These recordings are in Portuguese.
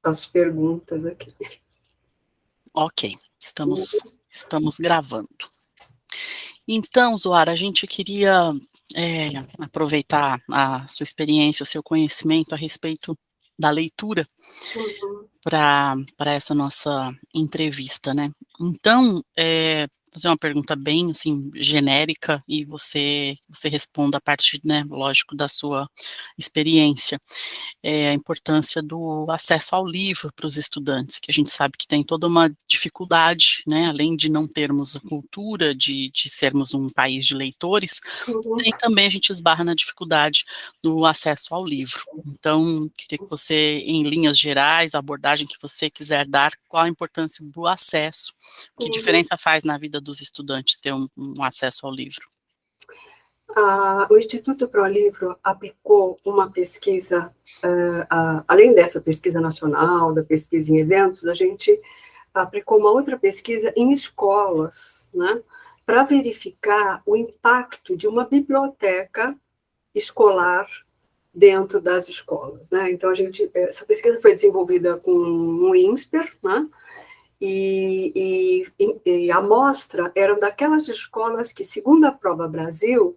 as perguntas aqui. Ok, estamos gravando. Então, Zoara, a gente queria aproveitar a sua experiência, o seu conhecimento a respeito da leitura Uhum. para essa nossa entrevista, né? Então, fazer uma pergunta bem, assim, genérica e você responda a partir, né, lógico, da sua experiência. A importância do acesso ao livro para os estudantes, que a gente sabe que tem toda uma dificuldade, né, além de não termos a cultura de sermos um país de leitores, Uhum. tem também a gente esbarra na dificuldade do acesso ao livro. Então, queria que você, em linhas gerais, a abordagem que você quiser dar, qual a importância do acesso, que diferença faz na vida dos estudantes ter um acesso ao livro? O Instituto ProLivro aplicou uma pesquisa, além dessa pesquisa nacional, da pesquisa em eventos, a gente aplicou uma outra pesquisa em escolas, né, para verificar o impacto de uma biblioteca escolar dentro das escolas, né? Então, essa pesquisa foi desenvolvida com o INSPER, né? E a amostra era daquelas escolas que, segundo a Prova Brasil,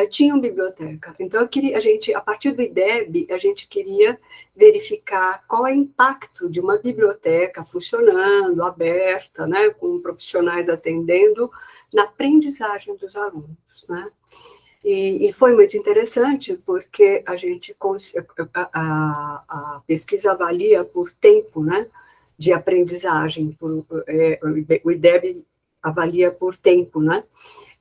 tinham biblioteca. Então, a partir do IDEB, a gente queria verificar qual é o impacto de uma biblioteca funcionando, aberta, né, com profissionais atendendo, na aprendizagem dos alunos, né? E foi muito interessante, porque a pesquisa avalia por tempo, né, de aprendizagem, o IDEB avalia por tempo, né?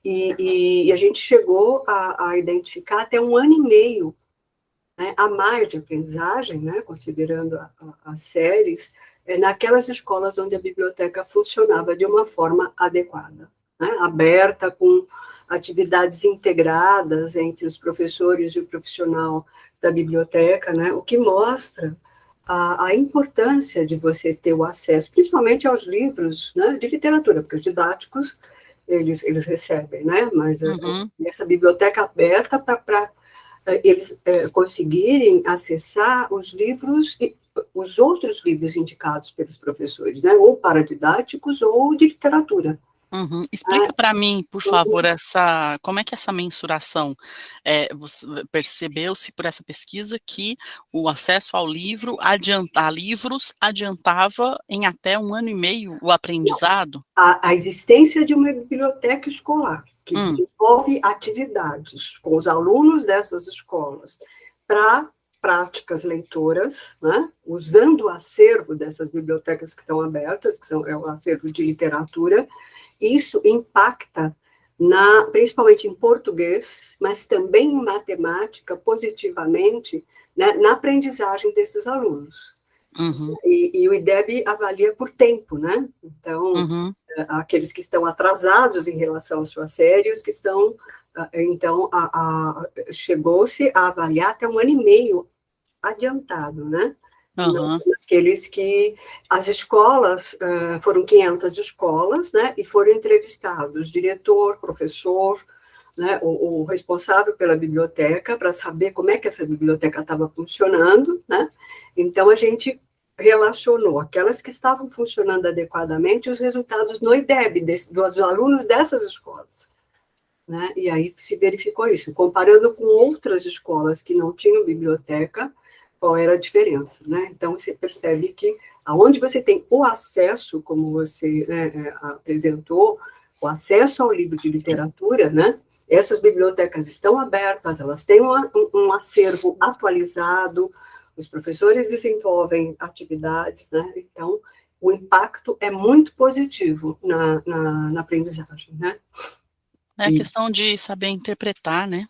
E a gente chegou a identificar até 1 ano e meio, né, a mais de aprendizagem, né, considerando as séries, naquelas escolas onde a biblioteca funcionava de uma forma adequada, né, aberta, com atividades integradas entre os professores e o profissional da biblioteca, né, o que mostra a importância de você ter o acesso, principalmente aos livros, né, de literatura, porque os didáticos eles recebem, né, mas essa biblioteca aberta para eles conseguirem acessar os livros, os outros livros indicados pelos professores, né, ou paradidáticos ou de literatura. Explica para mim, por favor, como é que essa mensuração, percebeu-se por essa pesquisa que o acesso ao livro, a livros, adiantava em até 1 ano e meio o aprendizado? A existência de uma biblioteca escolar, que desenvolve atividades com os alunos dessas escolas para práticas leitoras, né, usando o acervo dessas bibliotecas que estão abertas, é o acervo de literatura. Isso impacta, principalmente em português, mas também em matemática, positivamente, né, na aprendizagem desses alunos. E o IDEB avalia por tempo, né? Então, aqueles que estão atrasados em relação às suas séries, que estão... Então, chegou-se a avaliar até 1 ano e meio adiantado, né? Aqueles que... As escolas, foram 500 escolas, né? E foram entrevistados diretor, professor, né? O responsável pela biblioteca, para saber como é que essa biblioteca estava funcionando, né? Então, a gente relacionou aquelas que estavam funcionando adequadamente os resultados no IDEB, dos alunos dessas escolas, né? E aí se verificou isso, comparando com outras escolas que não tinham biblioteca, qual era a diferença, né? Então, você percebe que aonde você tem o acesso, como você, né, apresentou, o acesso ao livro de literatura, né? Essas bibliotecas estão abertas, elas têm um acervo atualizado, os professores desenvolvem atividades, né? Então, o impacto é muito positivo na aprendizagem, né? É a questão de saber interpretar, né?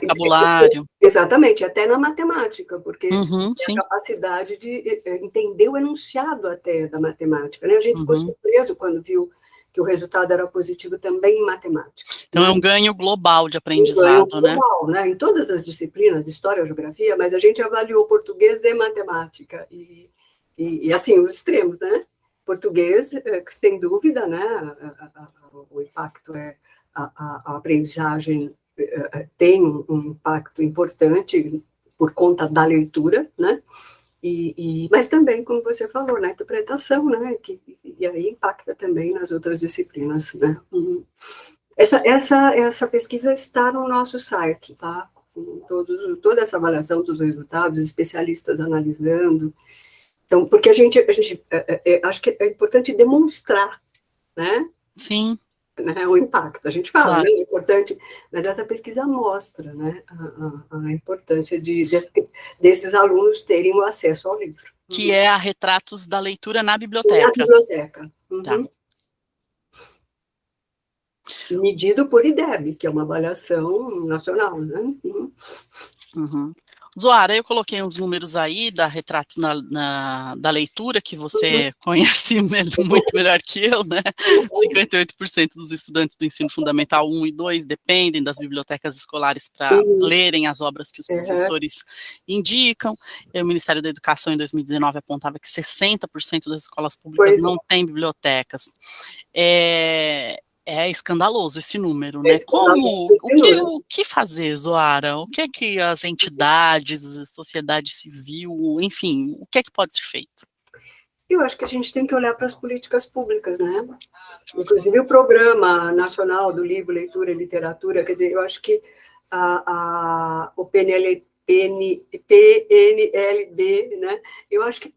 Vocabulário. Exatamente, até na matemática, porque tem sim. a capacidade de entender o enunciado até da matemática, né? A gente ficou surpreso quando viu que o resultado era positivo também em matemática. Então, né? É um ganho global de Um aprendizado, ganho global, né? Em todas as disciplinas, história, geografia, mas a gente avaliou português e matemática, e assim, os extremos, né? Português, sem dúvida, né? O impacto a aprendizagem tem um impacto importante por conta da leitura, né? Mas também, como você falou, na interpretação, né, e aí impacta também nas outras disciplinas, né. Essa pesquisa está no nosso site, tá? Com toda essa avaliação dos resultados, especialistas analisando. Então, porque a gente acho que é importante demonstrar, né? Sim. Né, o impacto. A gente fala, Claro. né, é importante, mas essa pesquisa mostra, né, a importância desses alunos terem o acesso ao livro. Que é a Retratos da Leitura na Na Biblioteca. biblioteca. Tá. Medido por IDEB, que é uma avaliação nacional, né? Zoara, eu coloquei uns números aí da Retratos da Leitura, que você conhece muito melhor que eu, né? 58% dos estudantes do ensino fundamental 1 e 2 dependem das bibliotecas escolares para lerem as obras que os professores indicam. O Ministério da Educação, em 2019, apontava que 60% das escolas públicas não têm bibliotecas. É escandaloso esse número, né? O que fazer, Zoara? O que é que as entidades, a sociedade civil, enfim, o que é que pode ser feito? Eu acho que a gente tem que olhar para as políticas públicas, né? Inclusive o Programa Nacional do Livro, Leitura e Literatura, quer dizer, eu acho que o PNLD, né? Eu acho que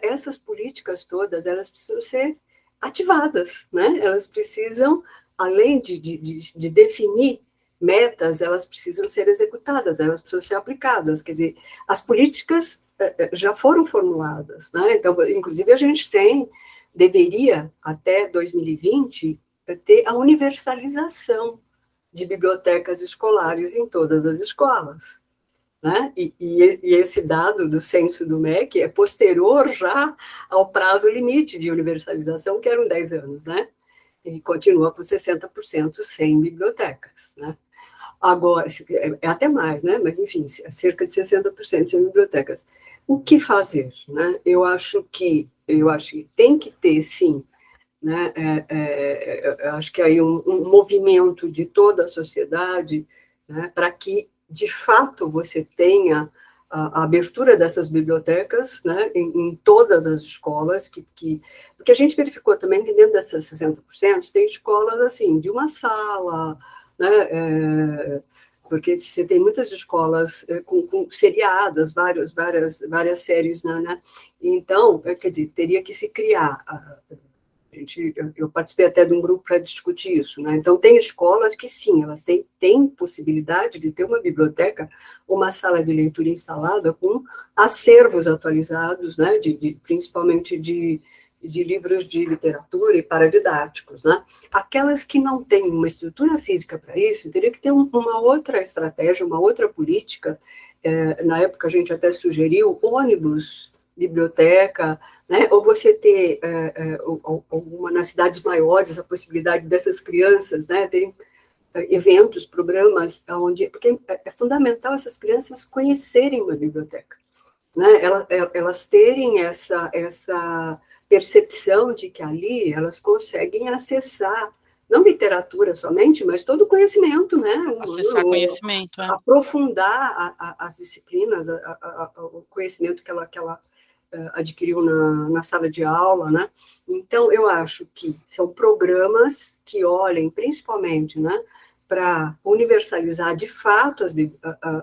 essas políticas todas, elas precisam ser ativadas, né? Elas precisam, além de definir metas, elas precisam ser executadas, elas precisam ser aplicadas, quer dizer, as políticas já foram formuladas, né? Então, inclusive, a gente deveria, até 2020, ter a universalização de bibliotecas escolares em todas as escolas, né? E esse dado do censo do MEC é posterior já ao prazo limite de universalização, que eram 10 anos, né? E continua com 60% sem bibliotecas, né? Agora, é até mais, né? Mas, enfim, cerca de 60% sem bibliotecas. O que fazer, né? Eu acho que tem que ter, sim, né? Eu acho que aí um movimento de toda a sociedade, né? Para que, de fato, você tenha a abertura dessas bibliotecas, né? Em todas as escolas, porque a gente verificou também que dentro dessas 60% tem escolas, assim, de uma sala, né? Porque você tem muitas escolas com seriadas, várias séries, né? Então, quer dizer, teria que se criar. Eu participei até de um grupo para discutir isso, né? Então, tem escolas que, sim, elas têm possibilidade de ter uma biblioteca, uma sala de leitura instalada com acervos atualizados, né? Principalmente de livros de literatura e paradidáticos, né? Aquelas que não têm uma estrutura física para isso, teria que ter uma outra estratégia, uma outra política. Na época, a gente até sugeriu ônibus, biblioteca, né? Ou você ter nas cidades maiores a possibilidade dessas crianças, né, terem eventos, programas, porque é fundamental essas crianças conhecerem uma biblioteca, né? Elas terem essa percepção de que ali elas conseguem acessar não literatura somente, mas todo o conhecimento, né? Acessar conhecimento, aprofundar as disciplinas, o conhecimento que ela adquiriu na sala de aula, né? Então, eu acho que são programas que olhem principalmente, né, para universalizar de fato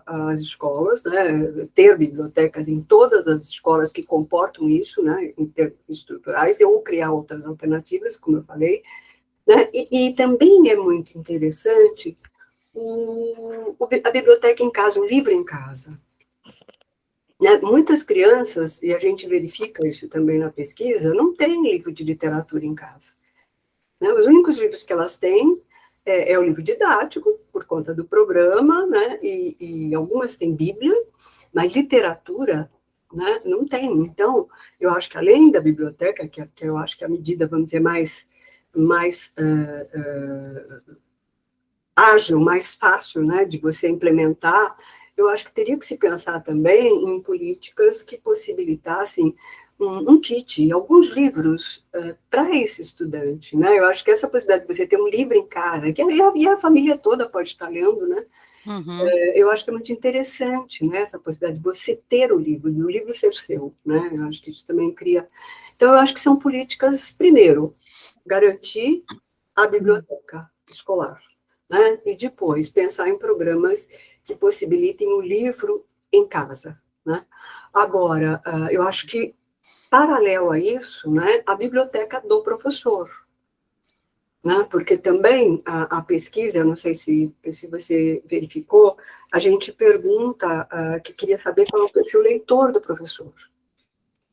as escolas, né, ter bibliotecas em todas as escolas que comportam isso, né, em termos estruturais, ou criar outras alternativas, como eu falei, né, e também é muito interessante a biblioteca em casa, o livro em casa. Né? Muitas crianças, e a gente verifica isso também na pesquisa, não têm livro de literatura em casa. Né? Os únicos livros que elas têm é o livro didático, por conta do programa, né? E algumas têm Bíblia, mas literatura, né, não tem. Então, eu acho que além da biblioteca, que eu acho que a medida, vamos dizer, mais ágil, mais fácil, né, de você implementar, eu acho que teria que se pensar também em políticas que possibilitassem um kit, alguns livros para esse estudante, né? Eu acho que essa possibilidade de você ter um livro em casa, que a família toda pode estar lendo, né? Uhum. Eu acho que é muito interessante, né, essa possibilidade de você ter o livro ser seu, né, eu acho que isso também cria... Então, eu acho que são políticas, primeiro, garantir a biblioteca escolar, né, e depois pensar em programas que possibilitem o livro em casa, né. Agora, eu acho que, paralelo a isso, né, a biblioteca do professor, né? Porque também a pesquisa, eu não sei se você verificou, a gente pergunta, que queria saber qual é o perfil leitor do professor.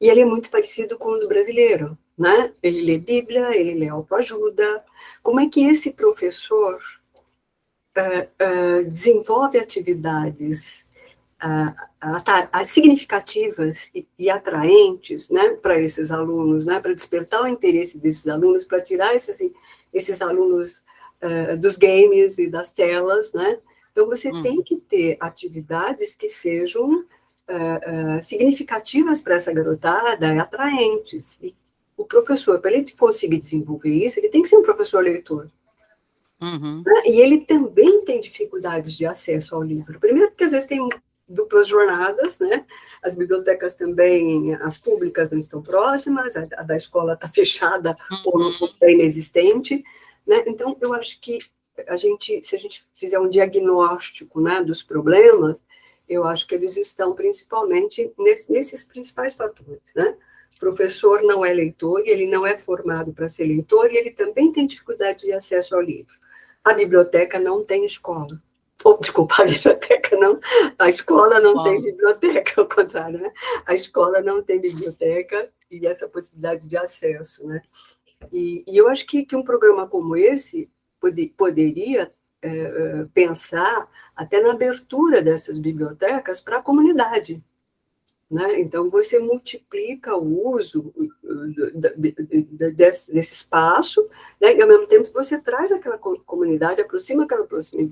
E ele é muito parecido com o do brasileiro, né? Ele lê Bíblia, ele lê autoajuda. Como é que esse professor desenvolve atividades significativas e atraentes, né, para esses alunos, né, para despertar o interesse desses alunos, para tirar esses alunos dos games e das telas, né? Então, você tem que ter atividades que sejam significativas para essa garotada, atraentes. E o professor, para ele conseguir desenvolver isso, ele tem que ser um professor leitor. Uhum. Né? E ele também tem dificuldades de acesso ao livro. Primeiro, porque às vezes tem duplas jornadas, né? As bibliotecas também, as públicas não estão próximas, a da escola está fechada ou é inexistente, né? Então, eu acho que se a gente fizer um diagnóstico, né, dos problemas, eu acho que eles estão principalmente nesses principais fatores, né? O professor não é leitor, e ele não é formado para ser leitor, e ele também tem dificuldade de acesso ao livro. A biblioteca não tem escola. Desculpa, a biblioteca não, a escola não tem biblioteca, ao contrário, né? A escola não tem biblioteca e essa possibilidade de acesso, né? E eu acho que um programa como esse poderia pensar até na abertura dessas bibliotecas para a comunidade, né? Então, você multiplica o uso desse espaço, né? E, ao mesmo tempo, você traz aquela comunidade, aproxima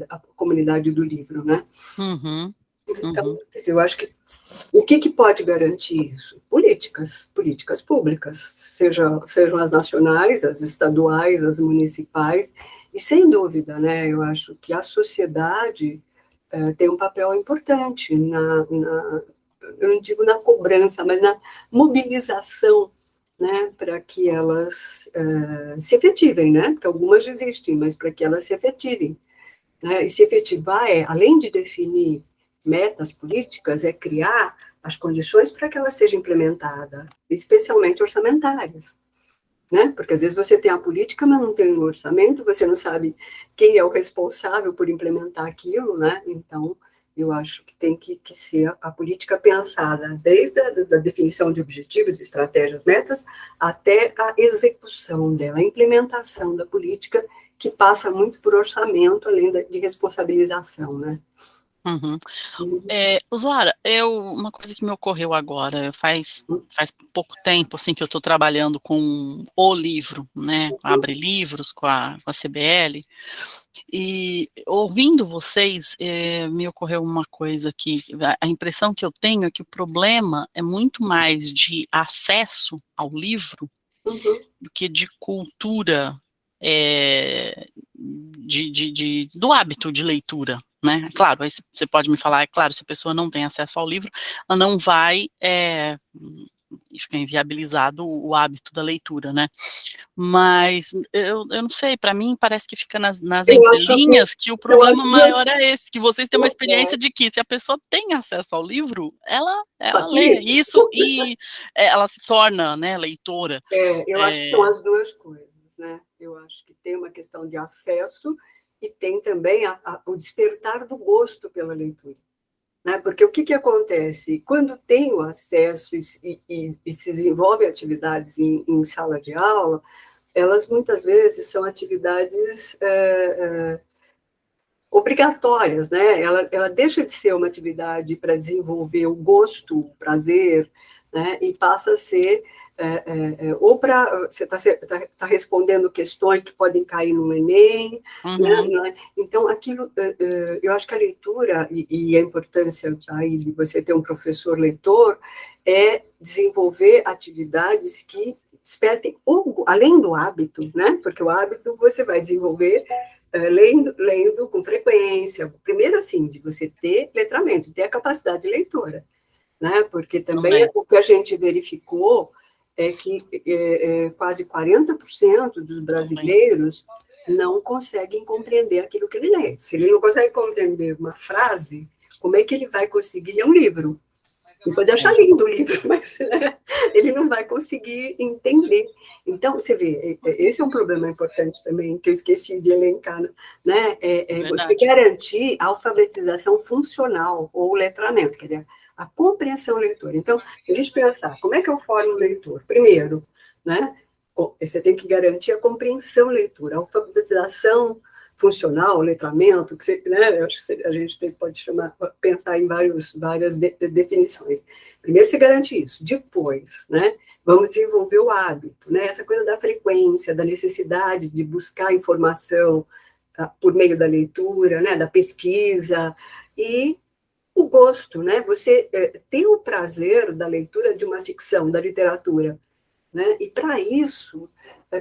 a comunidade do livro, né? Uhum. Então, eu acho que o que pode garantir isso? Políticas públicas, sejam as nacionais, as estaduais, as municipais, e, sem dúvida, né, eu acho que a sociedade tem um papel importante eu não digo na cobrança, mas na mobilização, né, para que elas se efetivem, né, porque algumas existem, mas para que elas se efetivem, né, e se efetivar além de definir metas políticas, é criar as condições para que ela seja implementada, especialmente orçamentárias, né, porque às vezes você tem a política, mas não tem o orçamento, você não sabe quem é o responsável por implementar aquilo, né, então eu acho que tem que ser a política pensada desde da definição de objetivos, estratégias, metas, até a execução dela, a implementação da política, que passa muito por orçamento, além de responsabilização, né? Uhum. Usuara, uma coisa que me ocorreu agora, faz pouco tempo, assim, que eu estou trabalhando com o livro, né, Abre Livros, com a CBL, e ouvindo vocês, me ocorreu uma coisa que, a impressão que eu tenho é que o problema é muito mais de acesso ao livro do que de cultura, do hábito de leitura, né? Claro, aí você pode me falar, é claro, se a pessoa não tem acesso ao livro, ela não vai, e fica inviabilizado o hábito da leitura, né? Mas eu não sei, para mim parece que fica nas Eu acho entrelinhas que o então, as problema duas maior é esse, que vocês têm uma experiência de que se a pessoa tem acesso ao livro, ela lê facilitam. isso e ela se torna, né, leitora. Eu acho que são as duas coisas, né? Eu acho que tem uma questão de acesso e tem também o despertar do gosto pela leitura, né? Porque o que acontece? Quando tem o acesso e se desenvolve atividades em sala de aula, elas muitas vezes são atividades obrigatórias, né? Ela deixa de ser uma atividade para desenvolver o gosto, o prazer, né? E passa a ser ou para você tá respondendo questões que podem cair no Enem, Uhum. né? Então aquilo, eu acho que a leitura e a importância aí de você ter um professor leitor é desenvolver atividades que despertem além do hábito, né? Porque o hábito você vai desenvolver lendo com frequência. Primeiro, assim, de você ter letramento, ter a capacidade leitora, né? Porque também o que a gente verificou é que quase 40% dos brasileiros não conseguem compreender aquilo que ele lê. Se ele não consegue compreender uma frase, como é que ele vai conseguir ler um livro? Ele pode achar lindo o livro, mas ele não vai conseguir entender. Então, você vê, esse é um problema importante também, que eu esqueci de elencar, né? Você garantir a alfabetização funcional, ou letramento, quer dizer, a compreensão leitora. Então, se a gente pensar, como é que eu formo o leitor? Primeiro, né, você tem que garantir a compreensão leitora, a alfabetização funcional, letramento, que você, né, eu acho que a gente pode pensar em várias definições. Primeiro, você garante isso. Depois, né, vamos desenvolver o hábito, né, essa coisa da frequência, da necessidade de buscar informação por meio da leitura, né, da pesquisa, e o gosto, né, você ter o prazer da leitura de uma ficção, da literatura, né? E para isso,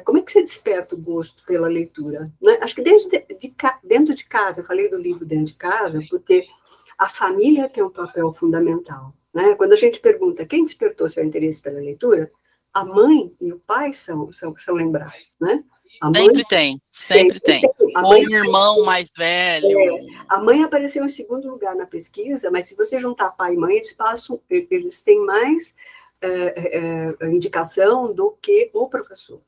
como é que você desperta o gosto pela leitura? Né? Acho que dentro de casa, eu falei do livro dentro de casa, porque a família tem um papel fundamental. Né? Quando a gente pergunta quem despertou seu interesse pela leitura, a mãe e o pai são lembrados. Né? A mãe, sempre tem. Ou um irmão mais velho. A mãe apareceu em segundo lugar na pesquisa, mas se você juntar pai e mãe, eles têm mais indicação do que o professor.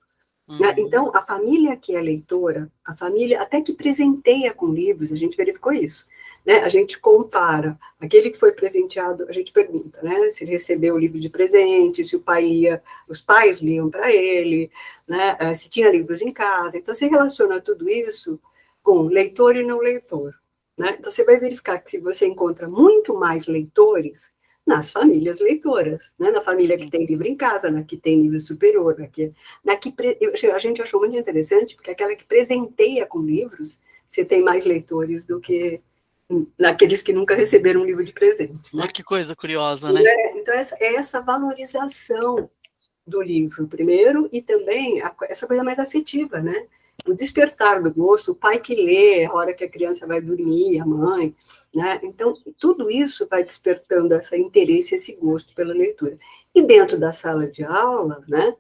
Né? Então, a família que é leitora, a família até que presenteia com livros, a gente verificou isso. Né? A gente compara aquele que foi presenteado, a gente pergunta, né, se ele recebeu o livro de presente, se o pai lia, os pais liam para ele, né, se tinha livros em casa. Então, você relaciona tudo isso com leitor e não leitor. Né? Então, você vai verificar que se você encontra muito mais leitores nas famílias leitoras, né? Na família que tem livro em casa, na que tem nível superior, a gente achou muito interessante, porque aquela que presenteia com livros, você tem mais leitores do que naqueles que nunca receberam um livro de presente. Né? Que coisa curiosa, né? Então, essa valorização do livro, primeiro, e também essa coisa mais afetiva, né? O despertar do gosto, o pai que lê a hora que a criança vai dormir, a mãe, né? Então, tudo isso vai despertando esse interesse, esse gosto pela leitura. E dentro da sala de aula, né,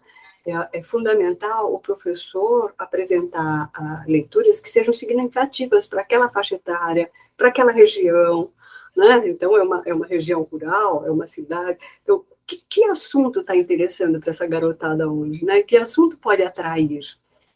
é fundamental o professor apresentar leituras que sejam significativas para aquela faixa etária, para aquela região, né? Então, é uma região rural, é uma cidade. Então, que assunto está interessando para essa garotada hoje? Né? Que assunto pode atrair?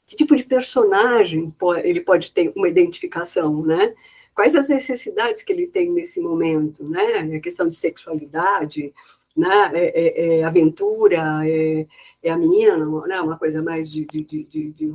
Que tipo de personagem ele pode ter uma identificação? Né? Quais as necessidades que ele tem nesse momento? Né? A questão de sexualidade, né? Aventura, a menina, né? Uma coisa mais de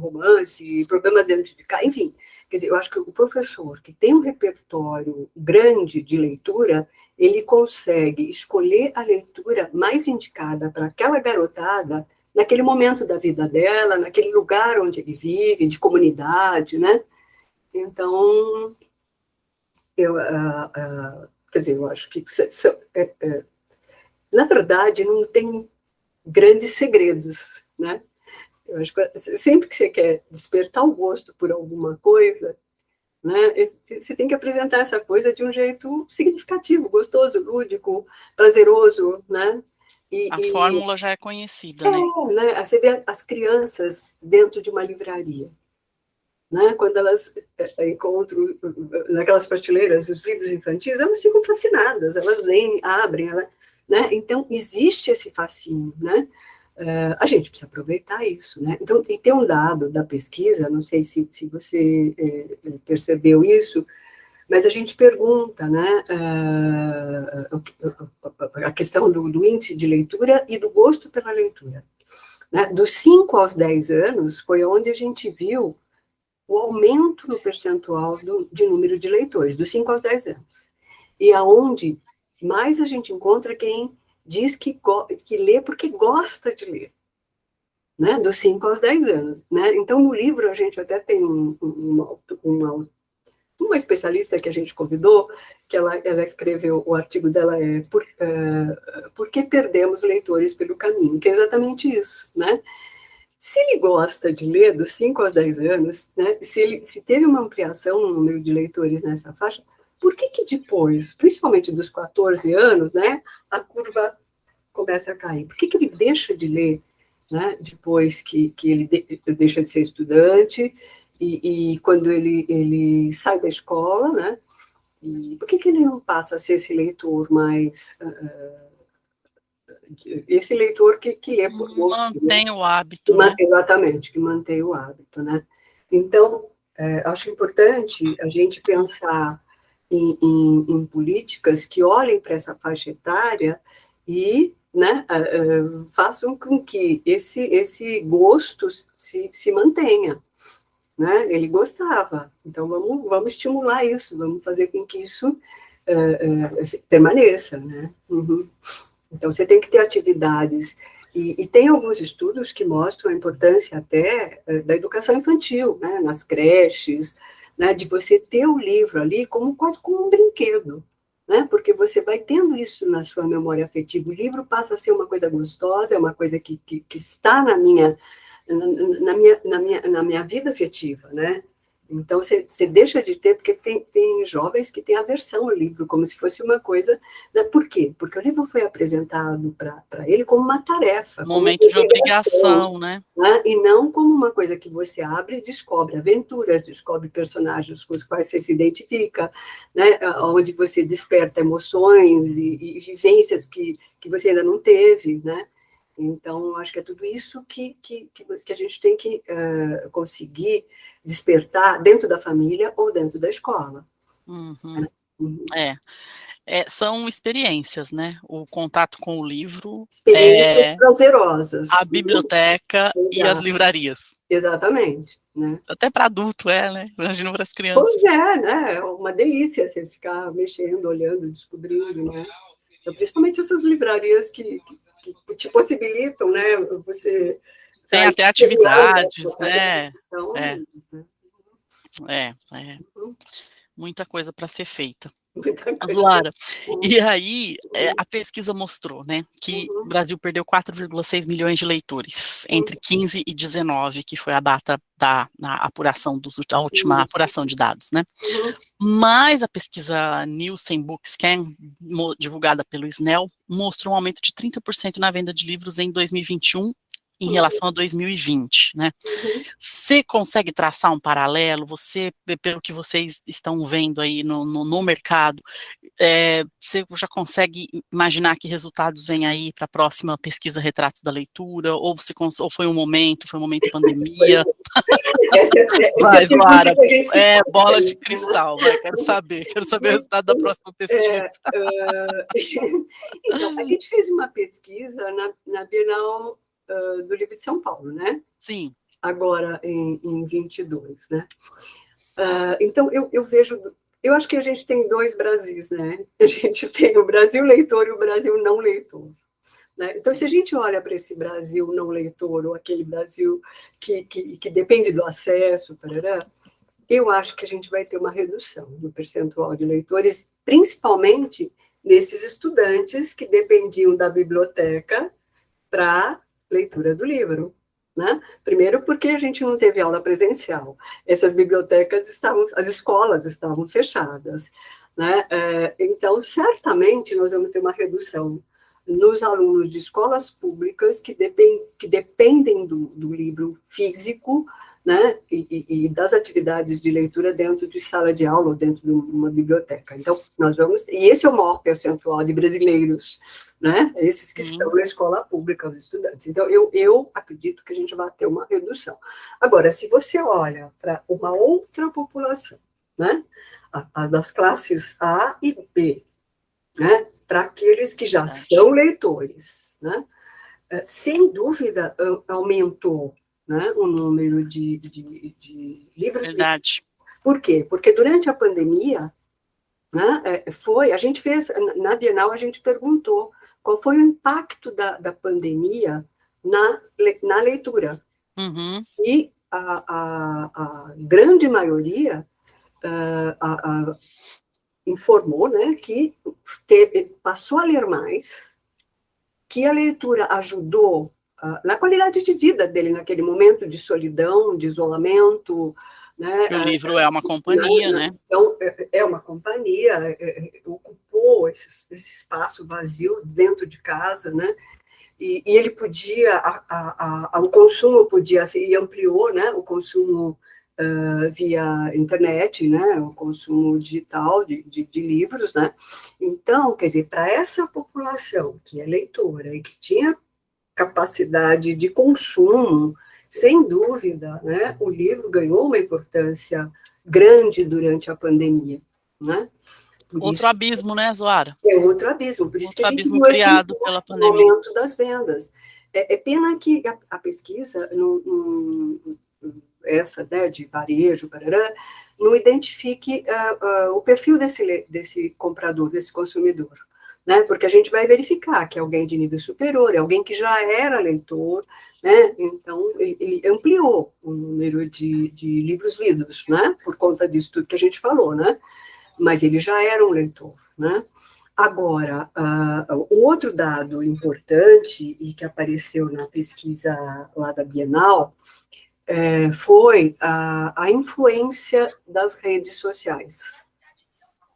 romance, problemas dentro de casa, enfim. Quer dizer, eu acho que o professor que tem um repertório grande de leitura, ele consegue escolher a leitura mais indicada para aquela garotada naquele momento da vida dela, naquele lugar onde ele vive, de comunidade, né? Então, quer dizer, eu acho que na verdade não tem grandes segredos, né? Eu acho que sempre que você quer despertar o gosto por alguma coisa, né, você tem que apresentar essa coisa de um jeito significativo, gostoso, lúdico, prazeroso, né? A fórmula já é conhecida, né? Né? Você vê as crianças dentro de uma livraria, né? Quando elas encontram naquelas prateleiras os livros infantis, elas ficam fascinadas, elas leem, abrem, né? Então, existe esse fascínio, né? A gente precisa aproveitar isso, né? Então, e tem um dado da pesquisa, não sei se você percebeu isso, mas a gente pergunta, né, a questão do índice de leitura e do gosto pela leitura. Né? Dos 5 aos 10 anos foi onde a gente viu o aumento no percentual de número de leitores, dos 5 aos 10 anos. E aonde mais a gente encontra quem diz que lê porque gosta de ler, né? Dos 5 aos 10 anos. Né? Então, no livro, a gente até tem uma especialista que a gente convidou, que ela escreveu, o artigo dela Por que perdemos leitores pelo caminho? Que é exatamente isso, né? Se ele gosta de ler dos 5 aos 10 anos, né, se teve uma ampliação no número de leitores nessa faixa, por que depois, principalmente dos 14 anos, né, a curva começa a cair? Por que ele deixa de ler, né, depois que ele deixa de ser estudante e quando ele sai da escola, né? E por que ele não passa a ser esse leitor mais... esse leitor que lê por gosto, mantém o hábito, né? Exatamente, que mantém o hábito, né? Então, acho importante a gente pensar em políticas que olhem para essa faixa etária e, né, façam com que esse gosto se mantenha, né? Ele gostava, então vamos estimular isso, vamos fazer com que isso permaneça, né? Uhum. Então, você tem que ter atividades, e tem alguns estudos que mostram a importância até da educação infantil, né, nas creches, né, de você ter o livro ali quase como um brinquedo, né, porque você vai tendo isso na sua memória afetiva. O livro passa a ser uma coisa gostosa, é uma coisa que está na minha vida afetiva, né? Então, você deixa de ter, porque tem jovens que têm aversão ao livro, como se fosse uma coisa... Né? Por quê? Porque o livro foi apresentado para ele como uma tarefa, como uma Momento de obrigação, obrigação, né? e não como uma coisa que você abre e descobre aventuras, descobre personagens com os quais você se identifica, né? Onde você desperta emoções e vivências que você ainda não teve, né? Então, acho que é tudo isso que a gente tem que conseguir despertar dentro da família ou dentro da escola. Uhum. Uhum. São experiências, né? O contato com o livro, Experiências prazerosas. a biblioteca e as Exato. livrarias. Exatamente, né? Até para adulto, né? Imagina para as Pois crianças. é, né? É uma delícia você ficar mexendo, olhando, descobrindo, né? Então, principalmente essas livrarias que te possibilitam, né? Você Tem tá até exterior da atividades, sua né? então, É, né? é, Uhum. muita coisa para ser feita. Muita coisa. Lara, Uhum. e aí a pesquisa mostrou, né, que o Uhum. Brasil perdeu 4,6 milhões de leitores entre Uhum. 15 e 19, que foi a data na apuração da última apuração de dados, né? Uhum. Mas a pesquisa Nielsen Bookscan, divulgada pelo SNEL, mostrou um aumento de 30% na venda de livros em 2021 em relação a 2020, né? Uhum. Você consegue traçar um paralelo? Pelo que vocês estão vendo aí no mercado, você já consegue imaginar que resultados vêm aí para a próxima pesquisa Retratos da Leitura? Ou foi um momento pandemia? Essa é a Vai, pergunta Lara, que a gente se faz, bola de né? cristal, vai, quero saber o Mas, resultado da próxima pesquisa. então, a gente fez uma pesquisa na Bienal do Livro de São Paulo, né? Sim. Agora, em 22, né? Então, eu vejo... Eu acho que a gente tem dois Brasis, né? A gente tem o Brasil leitor e o Brasil não leitor. Né? Então, se a gente olha para esse Brasil não leitor, ou aquele Brasil que depende do acesso, parará, eu acho que a gente vai ter uma redução no percentual de leitores, principalmente nesses estudantes que dependiam da biblioteca para leitura do livro. Né? Primeiro, porque a gente não teve aula presencial. Essas bibliotecas as escolas estavam fechadas. Né? Então, certamente, nós vamos ter uma redução nos alunos de escolas públicas que dependem do livro físico, né? E das atividades de leitura dentro de sala de aula ou dentro de uma biblioteca. Então, nós vamos... E esse é o maior percentual de brasileiros, né? Esses que estão na escola pública, os estudantes. Então, eu acredito que a gente vai ter uma redução. Agora, se você olha para uma outra população, né? A das classes A e B, né? Para aqueles que já são leitores, né? Sem dúvida, aumentou, né, o número de livros lidos. Verdade. Por quê? Porque durante a pandemia, né, a gente fez, na Bienal, a gente perguntou qual foi o impacto da pandemia na leitura. Uhum. E a grande maioria informou, né, que passou a ler mais, que a leitura ajudou na qualidade de vida dele naquele momento de solidão, de isolamento, né? Que o livro é uma companhia, né? Então, é uma companhia, ocupou esse espaço vazio dentro de casa, né? E ele podia, o consumo podia, e ampliou, né? O consumo via internet, né? O consumo digital de livros, né? Então, quer dizer, para essa população que é leitora e que tinha capacidade de consumo, sem dúvida, né, o livro ganhou uma importância grande durante a pandemia, né? Por Outro isso abismo, né, Zoara? é outro abismo, por isso que Outro a gente abismo viu esse criado pela pandemia. momento das vendas. É pena que a pesquisa, essa, né, de varejo, barará, não identifique o perfil desse comprador, desse consumidor, né? Porque a gente vai verificar que é alguém de nível superior, é alguém que já era leitor, né? Então, ele ampliou o número de livros lidos, né? Por conta disso tudo que a gente falou, né? Mas ele já era um leitor, né? Agora, o outro dado importante e que apareceu na pesquisa lá da Bienal foi a influência das redes sociais,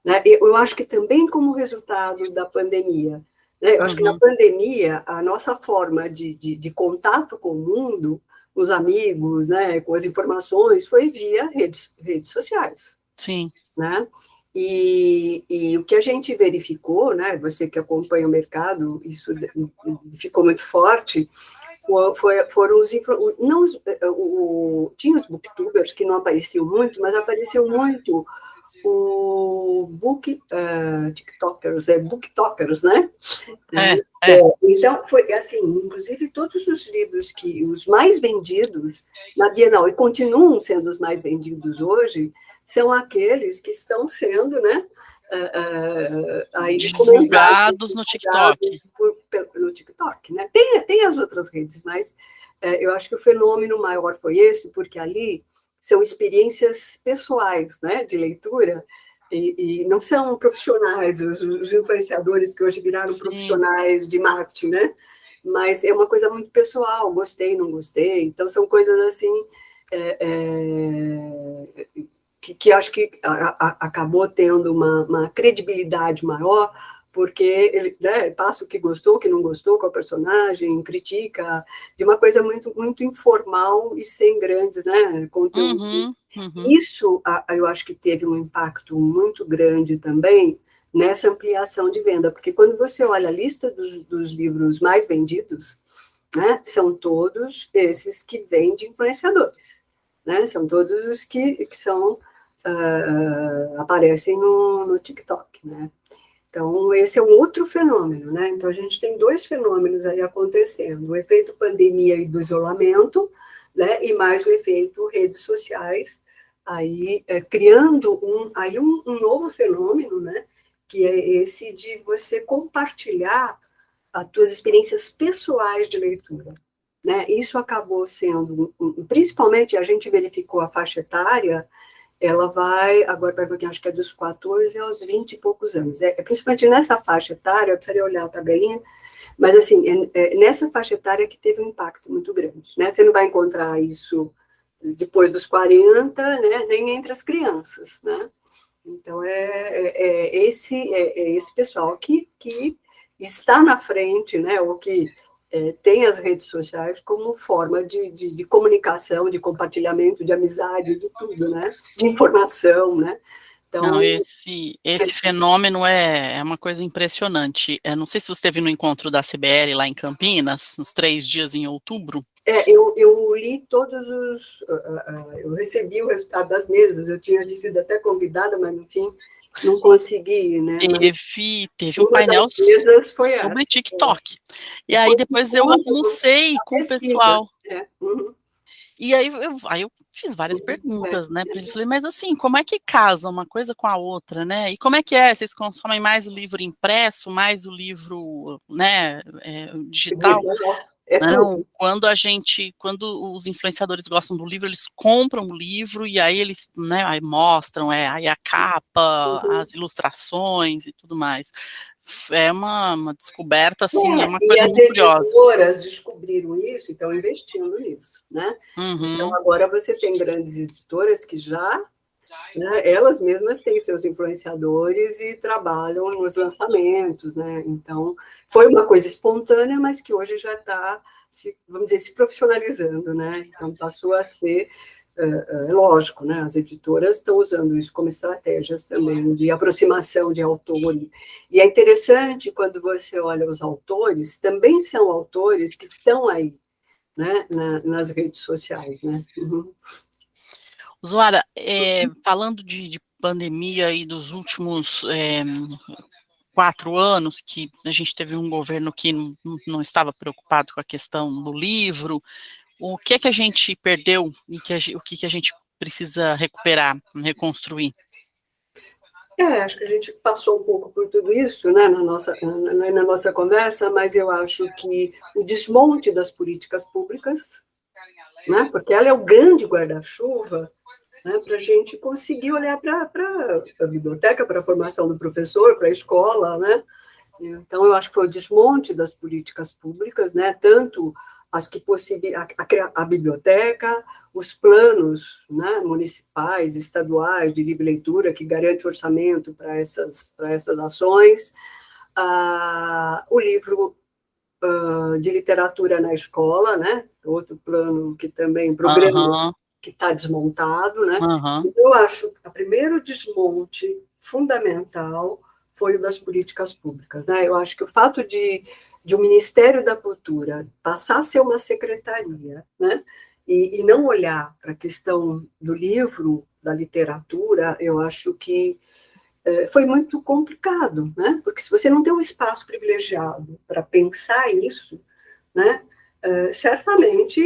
né? Eu acho que também como resultado da pandemia, né? Eu acho que na pandemia a nossa forma de contato com o mundo, com os amigos, né, com as informações, foi via redes sociais. Sim. Né? E o que a gente verificou, né, você que acompanha o mercado, isso ficou muito forte, foram não, tinha os booktubers que não apareciam muito, mas apareceu muito o booktokers, né? Então, foi assim, inclusive todos os livros os mais vendidos na Bienal, e continuam sendo os mais vendidos hoje, são aqueles que estão sendo, né, aí divulgados no TikTok. No TikTok, né? Tem as outras redes, mas eu acho que o fenômeno maior foi esse, porque ali são experiências pessoais, né, de leitura, e não são profissionais, os influenciadores que hoje viraram Sim. profissionais de marketing, né? Mas é uma coisa muito pessoal, gostei, não gostei, então são coisas assim que acho que acabou tendo uma credibilidade maior, porque ele, né, passa o que gostou, o que não gostou com a personagem, critica, de uma coisa muito, muito informal e sem grandes, né, conteúdos. Isso, eu acho que teve um impacto muito grande também nessa ampliação de venda, porque quando você olha a lista dos livros mais vendidos, né, são todos esses que vêm de influenciadores, né, são todos os que são aparecem no TikTok, né? Então, esse é um outro fenômeno, né? Então, a gente tem dois fenômenos aí acontecendo, o efeito pandemia e do isolamento, né? E mais o efeito redes sociais, aí criando um novo fenômeno, né? Que é esse de você compartilhar as tuas experiências pessoais de leitura, né? Isso acabou sendo, principalmente a gente verificou a faixa etária, ela vai, agora vai, acho que é dos 14 aos 20 e poucos anos. Principalmente nessa faixa etária, eu precisaria olhar a tabelinha, mas assim, nessa faixa etária que teve um impacto muito grande, né? Você não vai encontrar isso depois dos 40, né? Nem entre as crianças, né? Então, esse pessoal que está na frente, né? Ou que tem as redes sociais como forma de comunicação, de compartilhamento, de amizade, de tudo, né? De informação, né? Então, não, esse fenômeno é uma coisa impressionante. Não sei se você esteve no encontro da CBL lá em Campinas, nos 3 dias em outubro. Eu li todos eu recebi o resultado das mesas, eu tinha sido até convidada, mas, enfim, não consegui, né? Teve um painel sobre TikTok. E aí depois eu almocei com o pessoal. E aí eu fiz várias perguntas, né, para eles. Falei, mas assim, como é que casa uma coisa com a outra, né? E como é que é? Vocês consomem mais o livro impresso, mais o livro, né, digital? Não, quando os influenciadores gostam do livro, eles compram o livro e aí eles, né, aí mostram, aí a capa, as ilustrações e tudo mais. é uma descoberta, assim, é uma E coisa as muito curiosa. editoras descobriram isso e estão investindo nisso, né? Então, Uhum. agora você tem grandes editoras que já, né, elas mesmas têm seus influenciadores e trabalham nos lançamentos, né? Então, foi uma coisa espontânea, mas que hoje já está, vamos dizer, se profissionalizando, né? Então, passou a ser, lógico, né? As editoras estão usando isso como estratégias também de aproximação de autores. E é interessante quando você olha os autores, também são autores que estão aí, né? Nas redes sociais, né? Uhum. Zoara, falando de pandemia e dos últimos 4 anos, que a gente teve um governo que não estava preocupado com a questão do livro, o que é que a gente perdeu e o que a gente precisa recuperar, reconstruir? Acho que a gente passou um pouco por tudo isso, né, na nossa conversa, mas eu acho que o desmonte das políticas públicas, né, porque ela é o grande guarda-chuva, né, para a gente conseguir olhar para a biblioteca, para a formação do professor, para a escola, né? Então, eu acho que foi o desmonte das políticas públicas, né, tanto as que possibilitam a biblioteca, os planos, né, municipais, estaduais de livre leitura, que garante orçamento para essas ações, o livro de literatura na escola, né, outro plano que também, programa Aham, que está desmontado, né? aham, Eu acho que o primeiro desmonte fundamental foi o das políticas públicas, né? Eu acho que o fato de o Ministério da Cultura passar a ser uma secretaria, né? E não olhar para a questão do livro, da literatura, eu acho que foi muito complicado, né? Porque se você não tem um espaço privilegiado para pensar isso, né? Certamente,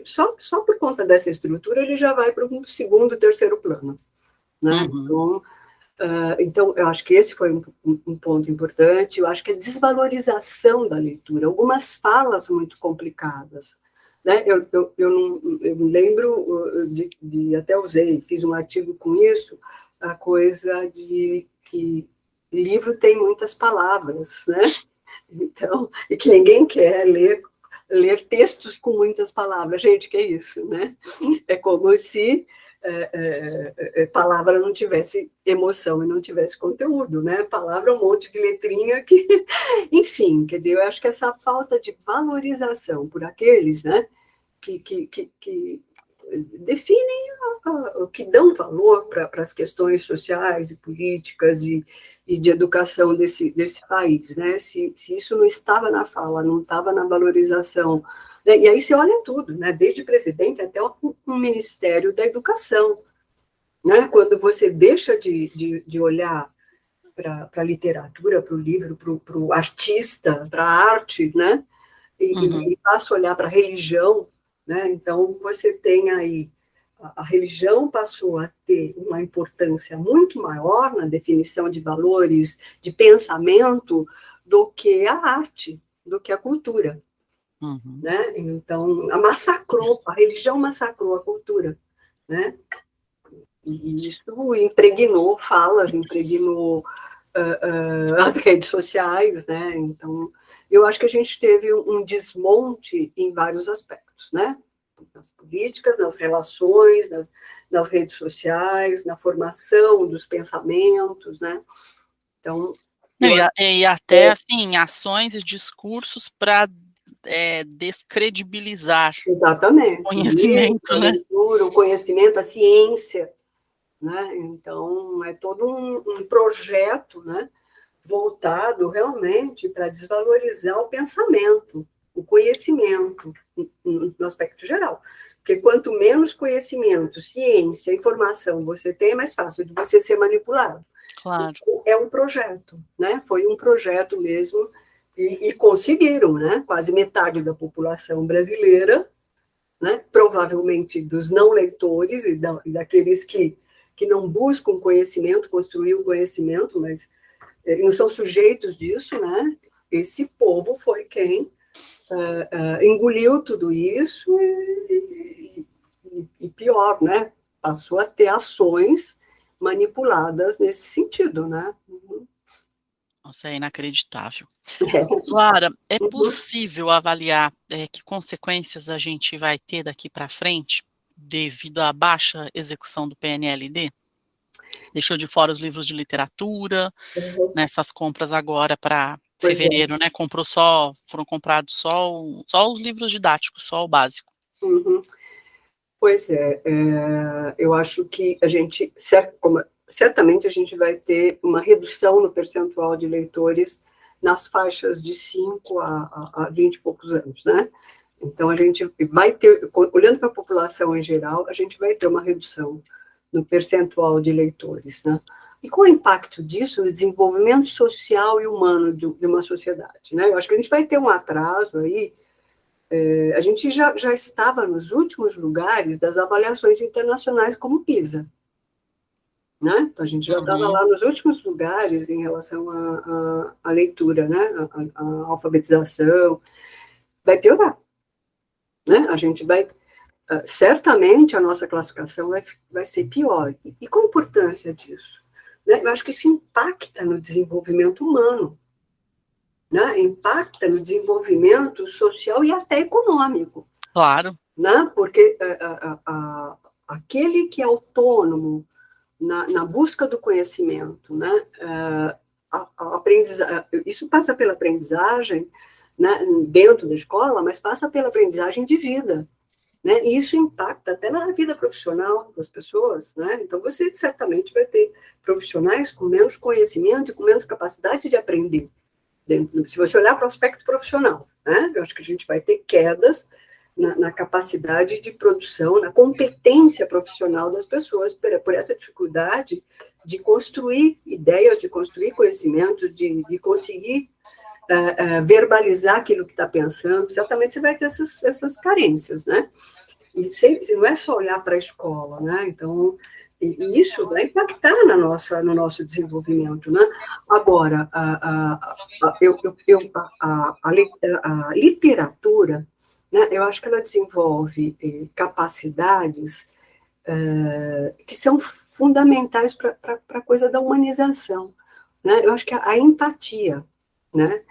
só por conta dessa estrutura, ele já vai para um segundo, terceiro plano. Né? uhum, Então, eu acho que esse foi um ponto importante. Eu acho que a desvalorização da leitura, algumas falas muito complicadas. Né? Eu me lembro até usei, fiz um artigo com isso, a coisa de que livro tem muitas palavras, né? Então, e que ninguém quer ler textos com muitas palavras. Gente, que é isso, né? É como se palavra não tivesse emoção e não tivesse conteúdo, né? Palavra é um monte de letrinha que... Enfim, quer dizer, eu acho que essa falta de valorização por aqueles, né, que definem o que dão valor para as questões sociais e políticas e de educação desse país, né? Se isso não estava na fala, não estava na valorização, né? E aí você olha tudo, né? Desde presidente até o Ministério da Educação, né? Quando você deixa de olhar para a literatura, para o livro, para o artista, para a arte, né? uhum, E passa a olhar para a religião, né? Então você tem aí a religião passou a ter uma importância muito maior na definição de valores, de pensamento, do que a arte, do que a cultura, uhum. né? Então, a religião massacrou a cultura, né? E isso impregnou falas, impregnou as redes sociais, né? Então, eu acho que a gente teve um desmonte em vários aspectos, né? Nas políticas, nas relações, nas redes sociais, na formação dos pensamentos, né? Então, Não, eu acho e que até, assim, ações e discursos para descredibilizar o exatamente o livro, conhecimento, a né? leitura, o conhecimento, a ciência, né? Então, é todo um projeto, né? Voltado realmente para desvalorizar o pensamento, o conhecimento, no aspecto geral. Porque quanto menos conhecimento, ciência, informação você tem, é mais fácil de você ser manipulado. Claro. É um projeto, né? Foi um projeto mesmo, e conseguiram, né? Quase metade da população brasileira, né? Provavelmente dos não leitores e daqueles que não buscam conhecimento, construir o conhecimento, mas não são sujeitos disso, né? Esse povo foi quem engoliu tudo isso e pior, né? Passou a ter ações manipuladas nesse sentido, né? Nossa, é inacreditável. Zoara, é Uhum. possível avaliar, que consequências a gente vai ter daqui para frente, devido à baixa execução do PNLD? Deixou de fora os livros de literatura, Uhum. nessas compras agora para Pois é. fevereiro, né, foram comprados só os livros didáticos, só o básico. Uhum. Pois é, eu acho que a gente, certamente a gente vai ter uma redução no percentual de leitores nas faixas de 5 a 20 e poucos anos, né? Então, a gente vai ter, olhando para a população em geral, a gente vai ter uma redução no percentual de leitores, né? E qual é o impacto disso no desenvolvimento social e humano de uma sociedade, né? Eu acho que a gente vai ter um atraso aí. A gente já estava nos últimos lugares das avaliações internacionais como PISA, né? Então, a gente já estava Uhum. lá nos últimos lugares em relação à leitura, né? A alfabetização. Vai piorar, né? A gente vai, certamente, a nossa classificação vai ser pior. E qual a importância disso? Né? Eu acho que isso impacta no desenvolvimento humano, né? Impacta no desenvolvimento social e até econômico. Claro. Né? Porque aquele que é autônomo na busca do conhecimento, né? Isso passa pela aprendizagem, né? Dentro da escola, mas passa pela aprendizagem de vida, né? E isso impacta até na vida profissional das pessoas, né? Então, você certamente vai ter profissionais com menos conhecimento e com menos capacidade de aprender. Se você olhar para o aspecto profissional, né? Eu acho que a gente vai ter quedas na capacidade de produção, na competência profissional das pessoas, por essa dificuldade de construir ideias, de construir conhecimento, de conseguir verbalizar aquilo que está pensando. Certamente você vai ter essas carências, né? E não é só olhar para a escola, né? Então, e isso vai impactar no nosso desenvolvimento, né? Agora, a literatura, né, eu acho que ela desenvolve capacidades que são fundamentais para a coisa da humanização, né? Eu acho que a empatia, né?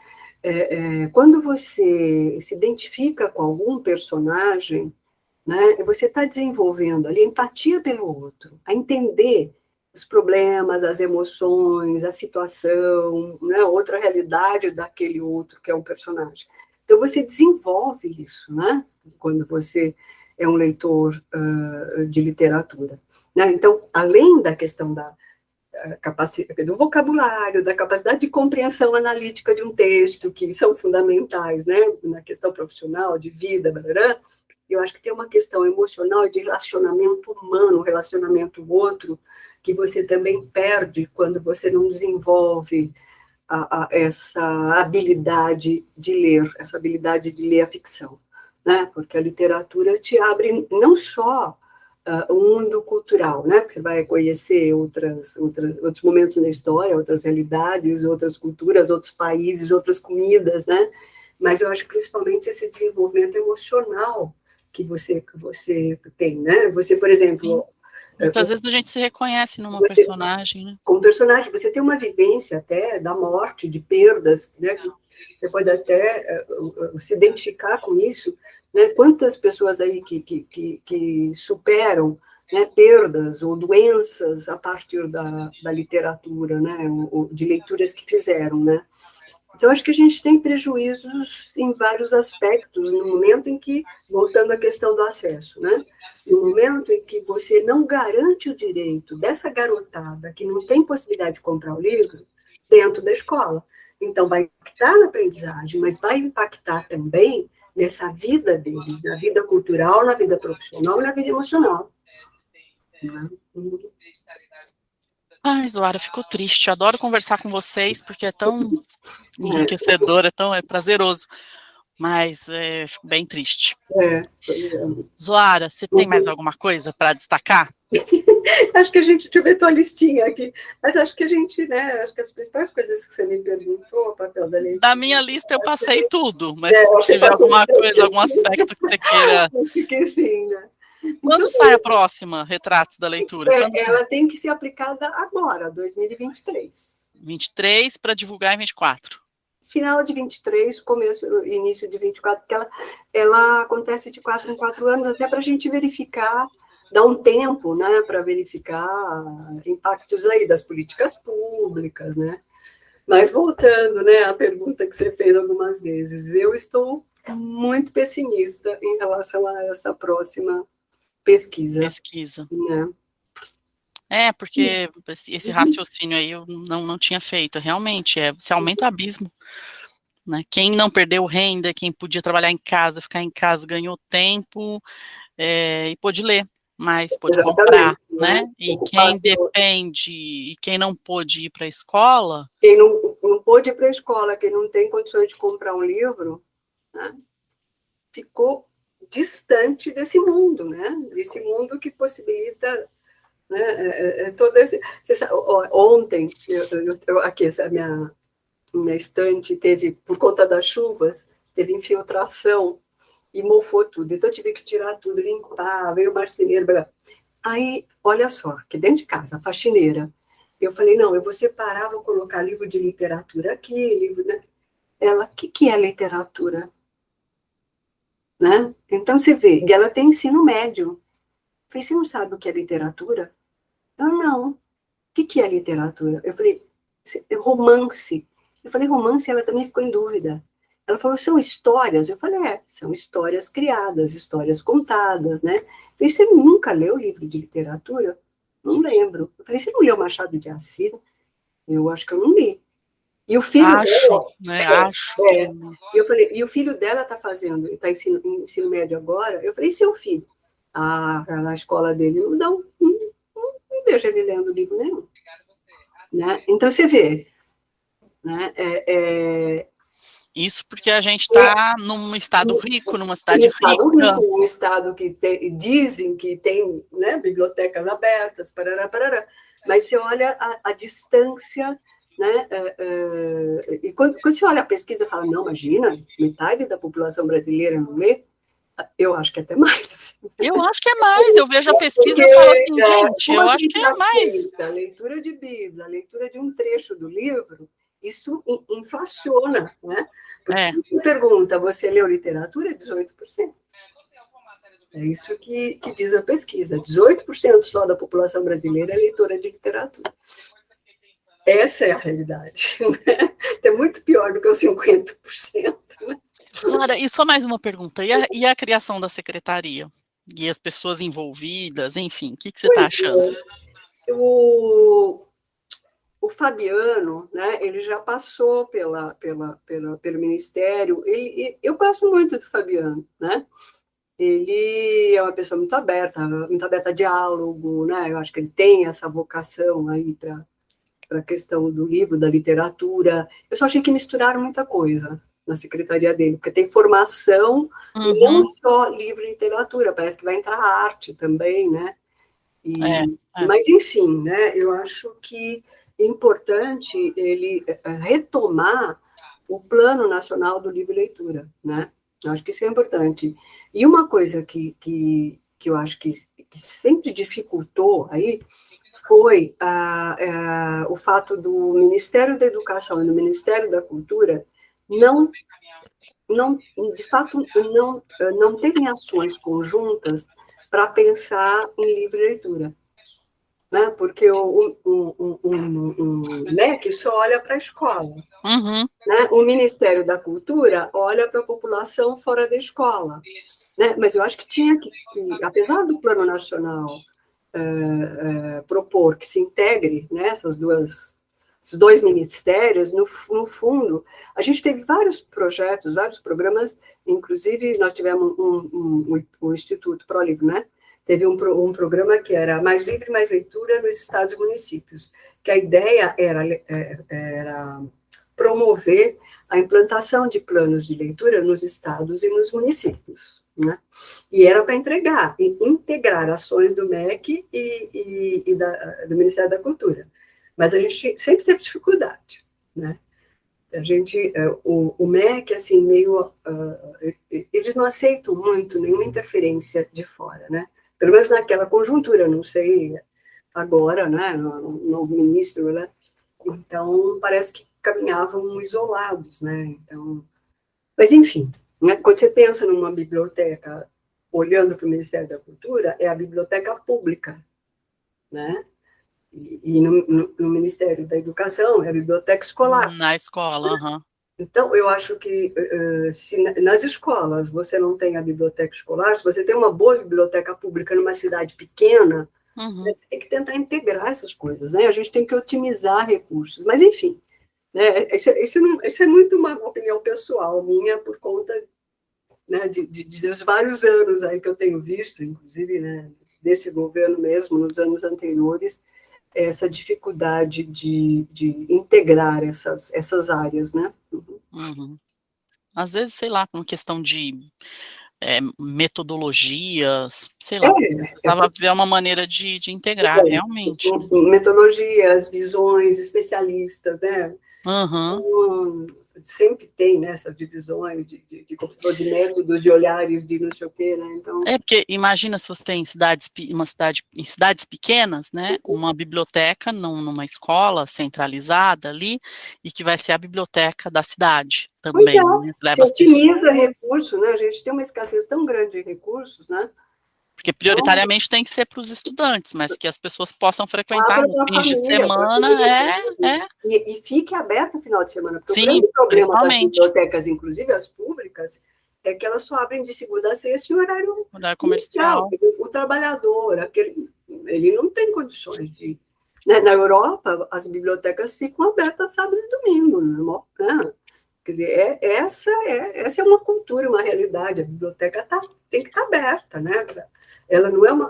Quando você se identifica com algum personagem, né, você está desenvolvendo ali a empatia pelo outro, a entender os problemas, as emoções, a situação, né, outra realidade daquele outro que é um personagem. Então, você desenvolve isso, né, quando você é um leitor de literatura. Né? Então, além da questão do vocabulário, da capacidade de compreensão analítica de um texto, que são fundamentais, né, na questão profissional, de vida, blá, eu acho que tem uma questão emocional e de relacionamento humano, relacionamento outro, que você também perde quando você não desenvolve essa habilidade de ler, essa habilidade de ler a ficção, né? Porque a literatura te abre não só o mundo cultural, né? Porque você vai conhecer outros momentos na história, outras realidades, outras culturas, outros países, outras comidas, né? Mas eu acho que principalmente esse desenvolvimento emocional que você tem, né? Você, por Sim. exemplo, Muitas vezes a gente se reconhece numa você, personagem, né. como personagem, você tem uma vivência até da morte, de perdas, né? Você pode até se identificar com isso, né? Quantas pessoas aí que superam, né, perdas ou doenças a partir da literatura, né? Ou de leituras que fizeram, né? Então, acho que a gente tem prejuízos em vários aspectos, no momento em que, voltando à questão do acesso, né? No momento em que você não garante o direito dessa garotada que não tem possibilidade de comprar o livro dentro da escola. Então, vai impactar na aprendizagem, mas vai impactar também nessa vida deles, na vida cultural, na vida profissional e na vida emocional. Né? Ai, Zoara, fico triste. Adoro conversar com vocês, porque é tão enriquecedor, é prazeroso, mas, fico bem triste. Pois é. Zoara, você tem mais alguma coisa para destacar? Acho que a gente, deixa eu ver tua listinha aqui, mas acho que a gente, né, acho que as principais coisas que você me perguntou, o papel da Da leitura, minha lista eu passei tudo, mas se você tiver passou alguma bastante coisa, algum assim, aspecto que você queira. acho que sim, né? Então, Quando sai a próxima Retratos da Leitura? Quando sai? ela tem que ser aplicada agora, 2023. 23 para divulgar em 24. Final de 23, início de 24, porque ela acontece de 4 em 4 anos, até para a gente verificar, dar um tempo, né, para verificar impactos aí das políticas públicas, né? Mas voltando, né, à pergunta que você fez algumas vezes, eu estou muito pessimista em relação a essa próxima pesquisa. Né? Porque esse raciocínio aí eu não tinha feito. Realmente, você aumenta o abismo. Né? Quem não perdeu renda, quem podia trabalhar em casa, ficar em casa, ganhou tempo e pôde ler, mas pôde comprar, né? E quem depende, e quem não pôde ir para a escola... Quem não pôde ir para a escola, quem não tem condições de comprar um livro, né, ficou distante desse mundo, né? Desse mundo que possibilita, né, todo esse... Ontem, aqui, essa minha estante teve, por conta das chuvas, teve infiltração e mofou tudo. Então, eu tive que tirar tudo, limpar, veio o marceneiro. Aí, olha só, aqui dentro de casa, a faxineira. Eu falei, não, eu vou separar, vou colocar livro de literatura aqui, livro... Né? Ela, o que é literatura? Né? Então, você vê, e ela tem ensino médio. Eu falei, você não sabe o que é literatura? Ela, não. O que é literatura? Eu falei, romance. Eu falei, romance, ela também ficou em dúvida. Ela falou, são histórias? Eu falei, são histórias criadas, histórias contadas, né? Eu falei, você nunca leu livro de literatura? Não lembro. Eu falei, você não leu Machado de Assis? Eu acho que eu não li. E o filho dela... Né? Acho. E eu falei, e o filho dela está fazendo, está em ensino médio agora? Eu falei, e seu filho? Na escola dele não vejo ele lendo livro nenhum. Né? Então, você vê, né? Isso porque a gente está num estado rico, numa cidade rica. Um estado que dizem que tem, né, bibliotecas abertas, parará, parará. Mas você olha a distância, né? E quando você olha a pesquisa e fala, não, imagina, metade da população brasileira não lê, eu acho que é até mais. Eu acho que é mais, eu vejo a pesquisa e falo assim, gente, eu acho que é mais. A leitura de Bíblia, a leitura de um trecho do livro, isso inflaciona, né? Porque me pergunta, você leu literatura? 18%. É isso que diz a pesquisa, 18% só da população brasileira é leitora de literatura. Essa é a realidade. Né? É muito pior do que os 50%. Né? Clara, e só mais uma pergunta, e a criação da secretaria? E as pessoas envolvidas, enfim, o que você está achando? O Fabiano, né, ele já passou pelo Ministério, eu gosto muito do Fabiano, né? Ele é uma pessoa muito aberta a diálogo, né? Eu acho que ele tem essa vocação aí para a questão do livro, da literatura. Eu só achei que misturaram muita coisa na secretaria dele, porque tem formação, não só livro e literatura, parece que vai entrar arte também, né? Mas, enfim, né, eu acho que é importante ele retomar o Plano Nacional do Livro e Leitura, né? Eu acho que isso é importante. E uma coisa que eu acho que sempre dificultou aí foi o fato do Ministério da Educação e do Ministério da Cultura de fato, não terem ações conjuntas para pensar em livre leitura. Né? Porque o MEC só olha para a escola. Né? O Ministério da Cultura olha para a população fora da escola. Né? Mas eu acho que tinha que, apesar do Plano Nacional propor que se integre, né, esses dois ministérios, no fundo, a gente teve vários projetos, vários programas, inclusive nós tivemos o Instituto ProLivro, né? Teve um programa que era Mais Livre, Mais Leitura nos Estados e Municípios, que a ideia era promover a implantação de planos de leitura nos estados e nos municípios. Né? E era para integrar ações do MEC e do Ministério da Cultura. Mas a gente sempre teve dificuldade. Né? O MEC, assim, meio... eles não aceitam muito nenhuma interferência de fora, né? Pelo menos naquela conjuntura, não sei agora, né? O novo ministro, né? Então, parece que caminhavam isolados, né? Então, mas, enfim, né? Quando você pensa numa biblioteca, olhando para o Ministério da Cultura, é a biblioteca pública, né? E no Ministério da Educação é a biblioteca escolar. Na escola, aham. Então, eu acho que se nas escolas você não tem a biblioteca escolar, se você tem uma boa biblioteca pública numa cidade pequena, Uhum. você tem que tentar integrar essas coisas, né? A gente tem que otimizar recursos. Mas, enfim, né? Isso é muito uma opinião pessoal minha, por conta, né, dos vários anos aí que eu tenho visto, inclusive, né, desse governo mesmo, nos anos anteriores, essa dificuldade de integrar essas áreas, né? Uhum. Às vezes, sei lá, uma questão de metodologias, sei lá, precisava ver uma maneira de integrar, realmente. Metodologias, visões, especialistas, né? Aham. Então, sempre tem, né, essas divisões de métodos, de olhares, de não sei o quê, né? Então, Porque imagina se você tem em cidades pequenas, né, uma biblioteca numa escola centralizada ali, e que vai ser a biblioteca da cidade pois é, também, né, você se leva as otimiza pessoas, recursos, né? A gente tem uma escassez tão grande de recursos, né? porque Então, prioritariamente tem que ser para os estudantes, mas que as pessoas possam frequentar abra nos para a fins de família, para a semana, família. E fique aberto no final de semana, porque o sim, grande problema das principalmente, bibliotecas, inclusive as públicas, é que elas só abrem de segunda a sexta em horário horário comercial. comercial. O trabalhador, ele não tem condições de... Né? Na Europa, as bibliotecas ficam abertas sábado e domingo, né? Quer dizer, essa é uma cultura, uma realidade. A biblioteca tem que estar aberta, né? Ela não é uma...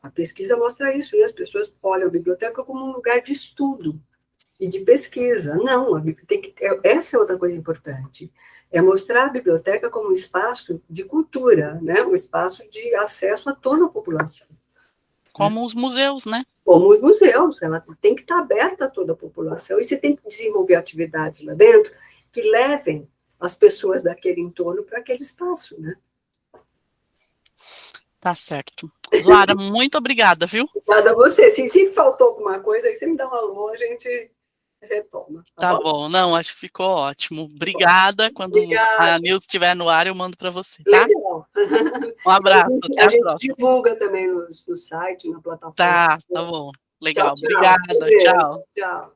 A pesquisa mostra isso, né? As pessoas olham a biblioteca como um lugar de estudo e de pesquisa. Não, essa é outra coisa importante. É mostrar a biblioteca como um espaço de cultura, né? Um espaço de acesso a toda a população. Como os museus, né? Como os museus, ela tem que estar aberta a toda a população, e você tem que desenvolver atividades lá dentro que levem as pessoas daquele entorno para aquele espaço, né? Tá certo. Zoara, muito obrigada, viu? Obrigada a você. Se faltou alguma coisa, aí você me dá um alô, a gente retoma, tá Tá bom? bom, não, acho que ficou ótimo. Obrigada, quando a Obrigada. News estiver no ar, eu mando para você, tá? Legal. Um abraço, até A a gente próxima. divulga também no site, na plataforma. Tá bom, Tchau, legal. tchau. Obrigada, Beleza. tchau. Tchau.